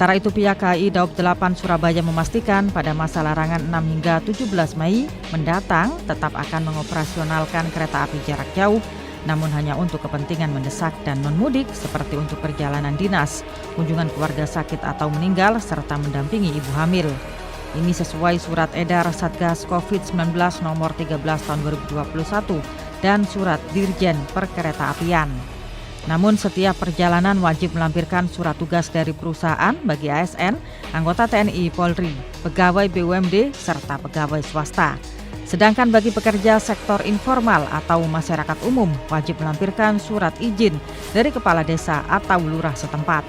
Sementara itu pihak KAI Daob 8 Surabaya memastikan pada masa larangan 6 hingga 17 Mei mendatang tetap akan mengoperasionalkan kereta api jarak jauh, namun hanya untuk kepentingan mendesak dan non-mudik seperti untuk perjalanan dinas, kunjungan keluarga sakit atau meninggal, serta mendampingi ibu hamil. Ini sesuai surat edar Satgas COVID-19 nomor 13 tahun 2021 dan surat Dirjen Perkeretaapian. Namun setiap perjalanan wajib melampirkan surat tugas dari perusahaan bagi ASN, anggota TNI, Polri, pegawai BUMD, serta pegawai swasta. Sedangkan bagi pekerja sektor informal atau masyarakat umum wajib melampirkan surat izin dari kepala desa atau lurah setempat.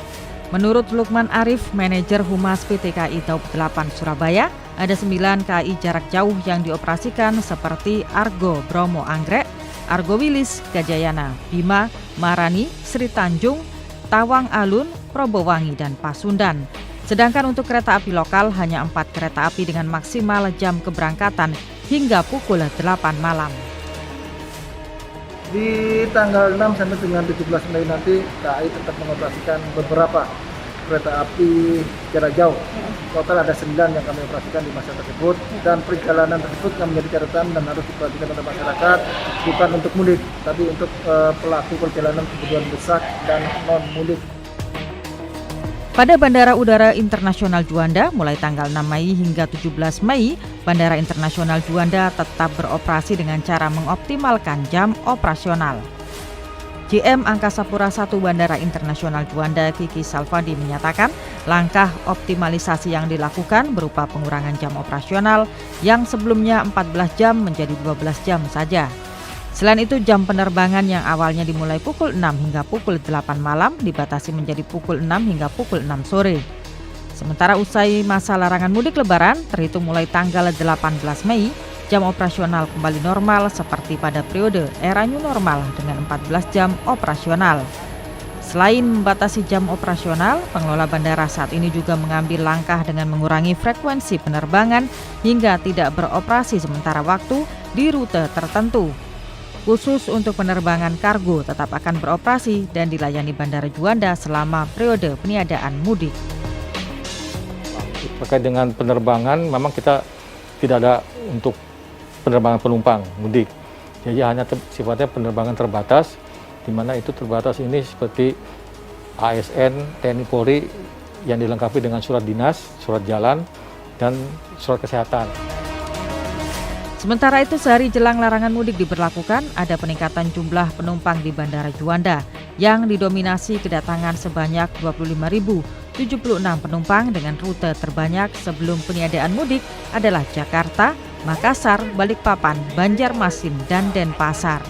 Menurut Lukman Arif, manajer Humas PT KAI Daob 8 Surabaya, ada 9 KAI jarak jauh yang dioperasikan seperti Argo Bromo Anggrek, Argo Wilis, Gajayana, Bima, Marani, Sri Tanjung, Tawang Alun, Probowangi, dan Pasundan. Sedangkan untuk kereta api lokal hanya 4 kereta api dengan maksimal jam keberangkatan hingga pukul 8 malam. Di tanggal 6 sampai dengan 17 Mei nanti KAI tetap mengoperasikan beberapa kereta api jarak jauh. Total ada 9 yang kami operasikan di masa tersebut, dan perjalanan tersebut yang menjadi catatan dan harus diperhatikan oleh masyarakat bukan untuk mudik, tapi untuk pelaku perjalanan kebutuhan mendesak dan non-mudik. Pada Bandara Udara Internasional Juanda, mulai tanggal 6 Mei hingga 17 Mei, Bandara Internasional Juanda tetap beroperasi dengan cara mengoptimalkan jam operasional. GM Angkasa Pura I Bandara Internasional Juanda, Kiki Salvadi, menyatakan langkah optimalisasi yang dilakukan berupa pengurangan jam operasional yang sebelumnya 14 jam menjadi 12 jam saja. Selain itu, jam penerbangan yang awalnya dimulai pukul 6 hingga pukul 8 malam dibatasi menjadi pukul 6 hingga pukul 6 sore. Sementara usai masa larangan mudik lebaran, terhitung mulai tanggal 18 Mei, jam operasional kembali normal seperti pada periode era new normal dengan 14 jam operasional. Selain membatasi jam operasional, pengelola bandara saat ini juga mengambil langkah dengan mengurangi frekuensi penerbangan hingga tidak beroperasi sementara waktu di rute tertentu. Khusus untuk penerbangan kargo tetap akan beroperasi dan dilayani Bandara Juanda selama periode peniadaan mudik. Terkait dengan penerbangan, memang kita tidak ada untuk penerbangan penumpang mudik. Jadi hanya sifatnya penerbangan terbatas, di mana itu terbatas ini seperti ASN, TNI Polri yang dilengkapi dengan surat dinas, surat jalan, dan surat kesehatan. Sementara itu, sehari jelang larangan mudik diberlakukan, ada peningkatan jumlah penumpang di Bandara Juanda yang didominasi kedatangan sebanyak 25.076 penumpang dengan rute terbanyak sebelum peniadaan mudik adalah Jakarta, Makassar, Balikpapan, Banjarmasin, dan Denpasar.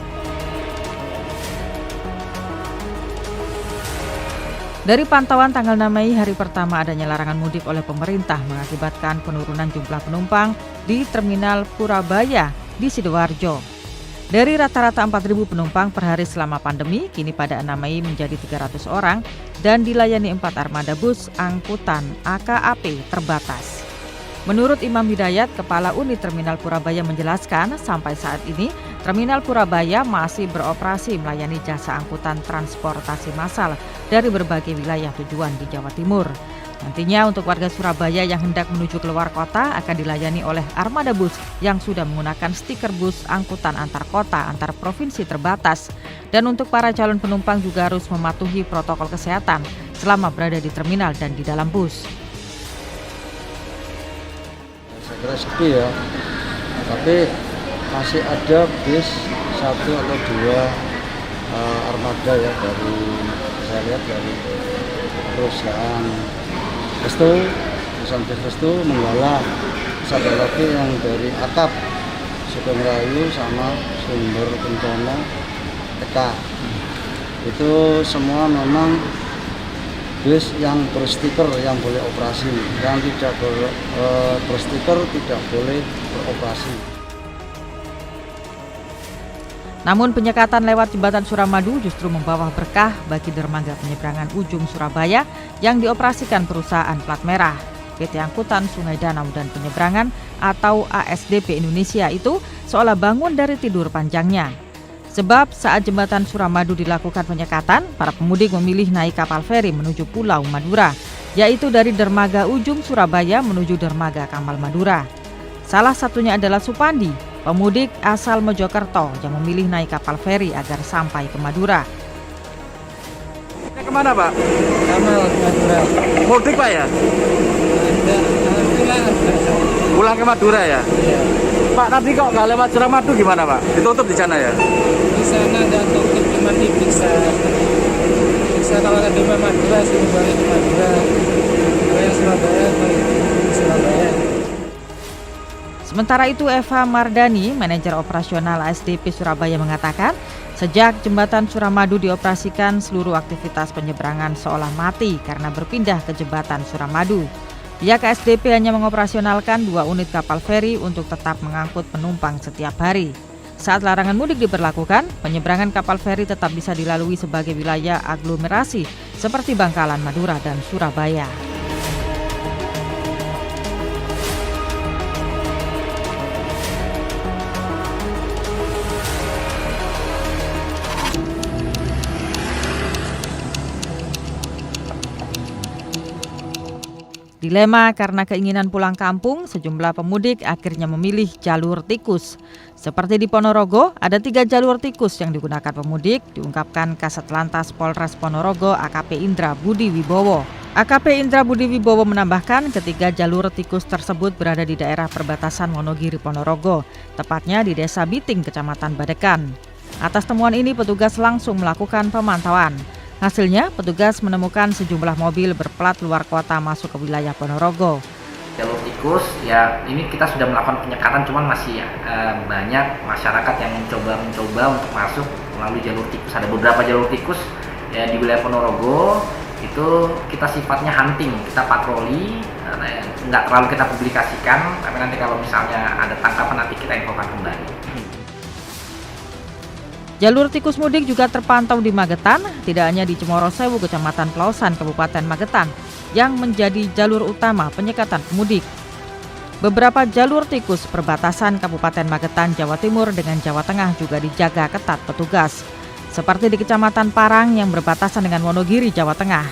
Dari pantauan tanggal 6 Mei, hari pertama adanya larangan mudik oleh pemerintah mengakibatkan penurunan jumlah penumpang di Terminal Purabaya di Sidoarjo. Dari rata-rata 4.000 penumpang per hari selama pandemi, kini pada 6 Mei menjadi 300 orang dan dilayani 4 armada bus angkutan AKAP terbatas. Menurut Imam Hidayat, Kepala Unit Terminal Purabaya menjelaskan, sampai saat ini Terminal Purabaya masih beroperasi melayani jasa angkutan transportasi massal dari berbagai wilayah tujuan di Jawa Timur. Nantinya untuk warga Surabaya yang hendak menuju keluar kota akan dilayani oleh armada bus yang sudah menggunakan stiker bus angkutan antar kota antar provinsi terbatas. Dan untuk para calon penumpang juga harus mematuhi protokol kesehatan selama berada di terminal dan di dalam bus. Saya kira sepi ya, tapi masih ada bis 1 atau 2 armada ya, dari saya lihat dari perusahaan Restu, perusahaan bis Restu Menggala, satu lagi yang dari Atap, Sugeng Rayu sama Sumber Kencono TK. Itu semua memang bis yang berstiker yang boleh operasi, yang tidak berstiker tidak boleh beroperasi. Namun penyekatan lewat jembatan Suramadu justru membawa berkah bagi dermaga penyeberangan ujung Surabaya yang dioperasikan perusahaan plat merah. PT Angkutan Sungai Danau dan Penyeberangan atau ASDP Indonesia itu seolah bangun dari tidur panjangnya. Sebab saat jembatan Suramadu dilakukan penyekatan, para pemudik memilih naik kapal feri menuju Pulau Madura. yaitu dari dermaga Ujung Surabaya menuju dermaga Kamal Madura. Salah satunya adalah Supandi, pemudik asal Mojokerto yang memilih naik kapal feri agar sampai ke Madura. Kemana Pak? Kamal Madura. Mudik Pak ya? Pulang ke Madura ya? Iya. Pak tadi kok nggak lewat Suramadu gimana Pak? Ditutup di sana ya? Di sana nggak tutup, cuma diperiksa. Bisa kalau ada di Madura suruh balik ke Madura. Kalau yang Surabaya balik ke Surabaya. Sementara itu Eva Mardani, manajer operasional ASDP Surabaya mengatakan, sejak jembatan Suramadu dioperasikan, seluruh aktivitas penyeberangan seolah mati karena berpindah ke jembatan Suramadu. Pihak ASDP hanya mengoperasionalkan 2 unit kapal feri untuk tetap mengangkut penumpang setiap hari. Saat larangan mudik diberlakukan, penyeberangan kapal feri tetap bisa dilalui sebagai wilayah aglomerasi seperti Bangkalan, Madura, dan Surabaya. Dilema karena keinginan pulang kampung, sejumlah pemudik akhirnya memilih jalur tikus. Seperti di Ponorogo, ada 3 jalur tikus yang digunakan pemudik, diungkapkan Kasat Lantas Polres Ponorogo AKP Indra Budi Wibowo. AKP Indra Budi Wibowo menambahkan ketiga jalur tikus tersebut berada di daerah perbatasan Wonogiri Ponorogo, tepatnya di Desa Biting, Kecamatan Badekan. Atas temuan ini, petugas langsung melakukan pemantauan. Hasilnya, petugas menemukan sejumlah mobil berplat luar kota masuk ke wilayah Ponorogo. Jalur tikus, ya ini kita sudah melakukan penyekatan, cuman masih banyak masyarakat yang mencoba untuk masuk melalui jalur tikus. Ada beberapa jalur tikus ya di wilayah Ponorogo, itu kita sifatnya hunting, kita patroli, nggak terlalu kita publikasikan, tapi nanti kalau misalnya ada tangkapan nanti kita infokan kembali. Jalur tikus mudik juga terpantau di Magetan, tidak hanya di Cemorosewu, Kecamatan Pelausan, Kabupaten Magetan, yang menjadi jalur utama penyekatan pemudik. Beberapa jalur tikus perbatasan Kabupaten Magetan, Jawa Timur dengan Jawa Tengah juga dijaga ketat petugas, seperti di Kecamatan Parang yang berbatasan dengan Wonogiri, Jawa Tengah.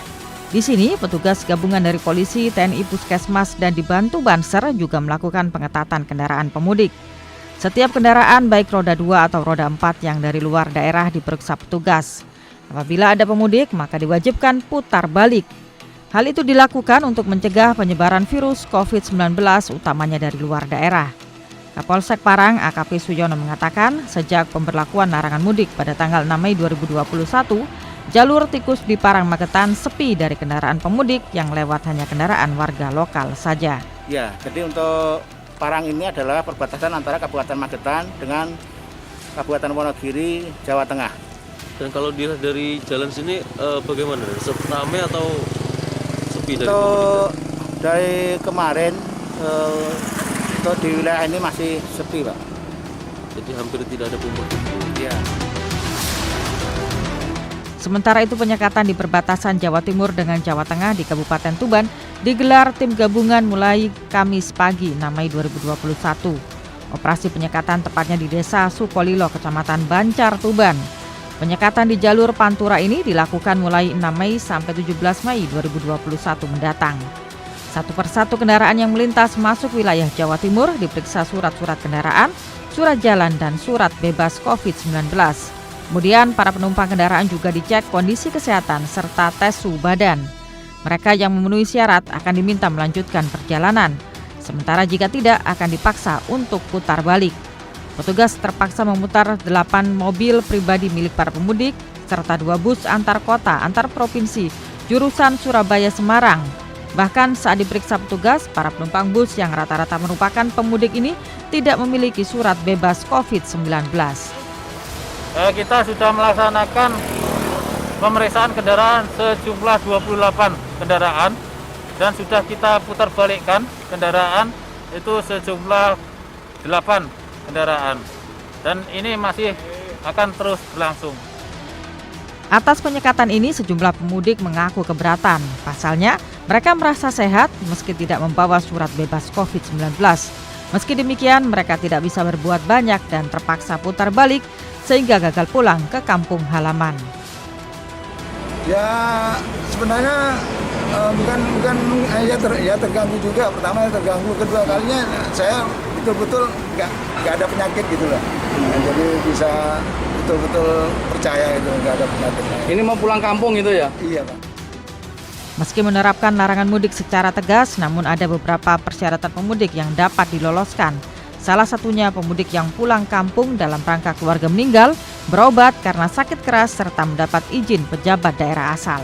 Di sini, petugas gabungan dari polisi, TNI, Puskesmas, dan dibantu Banser juga melakukan pengetatan kendaraan pemudik. Setiap kendaraan baik roda 2 atau roda 4 yang dari luar daerah diperiksa petugas. Apabila ada pemudik, maka diwajibkan putar balik. Hal itu dilakukan untuk mencegah penyebaran virus COVID-19 utamanya dari luar daerah. Kapolsek Parang AKP Suyono mengatakan, sejak pemberlakuan larangan mudik pada tanggal 6 Mei 2021, jalur tikus di Parang Magetan sepi dari kendaraan pemudik, yang lewat hanya kendaraan warga lokal saja. Ya, jadi untuk Parang ini adalah perbatasan antara Kabupaten Magetan dengan Kabupaten Wonogiri, Jawa Tengah. Dan kalau dilihat dari jalan sini bagaimana? Ramai atau sepi dari Dari kemarin untuk di wilayah ini masih sepi, Pak. Jadi hampir tidak ada pemudik. Ya. Sementara itu, penyekatan di perbatasan Jawa Timur dengan Jawa Tengah di Kabupaten Tuban digelar tim gabungan mulai Kamis pagi 6 Mei 2021. Operasi penyekatan tepatnya di Desa Sukolilo, Kecamatan Bancar, Tuban. Penyekatan di jalur Pantura ini dilakukan mulai 6 Mei sampai 17 Mei 2021 mendatang. Satu persatu kendaraan yang melintas masuk wilayah Jawa Timur diperiksa surat-surat kendaraan, surat jalan, dan surat bebas COVID-19. Kemudian para penumpang kendaraan juga dicek kondisi kesehatan serta tes suhu badan. Mereka yang memenuhi syarat akan diminta melanjutkan perjalanan. Sementara jika tidak, akan dipaksa untuk putar balik. Petugas terpaksa memutar 8 mobil pribadi milik para pemudik serta 2 bus antar kota, antar provinsi, jurusan Surabaya-Semarang. Bahkan saat diperiksa petugas, para penumpang bus yang rata-rata merupakan pemudik ini tidak memiliki surat bebas COVID-19. Kita sudah melaksanakan pemeriksaan kendaraan sejumlah 28 kendaraan dan sudah kita putar balikkan kendaraan itu sejumlah 8 kendaraan dan ini masih akan terus berlangsung. Atas penyekatan ini, sejumlah pemudik mengaku keberatan. Pasalnya, mereka merasa sehat meski tidak membawa surat bebas COVID-19. Meski demikian, mereka tidak bisa berbuat banyak dan terpaksa putar balik sehingga gagal pulang ke kampung halaman. Ya, sebenarnya bukan ya terganggu juga. Pertama terganggu, kedua kalinya saya betul-betul nggak ada penyakit gitu lah. Jadi bisa betul-betul percaya itu nggak ada penyakit. Ini mau pulang kampung gitu ya? Iya, Pak. Meski menerapkan larangan mudik secara tegas, namun ada beberapa persyaratan pemudik yang dapat diloloskan. Salah satunya pemudik yang pulang kampung dalam rangka keluarga meninggal, berobat karena sakit keras, serta mendapat izin pejabat daerah asal.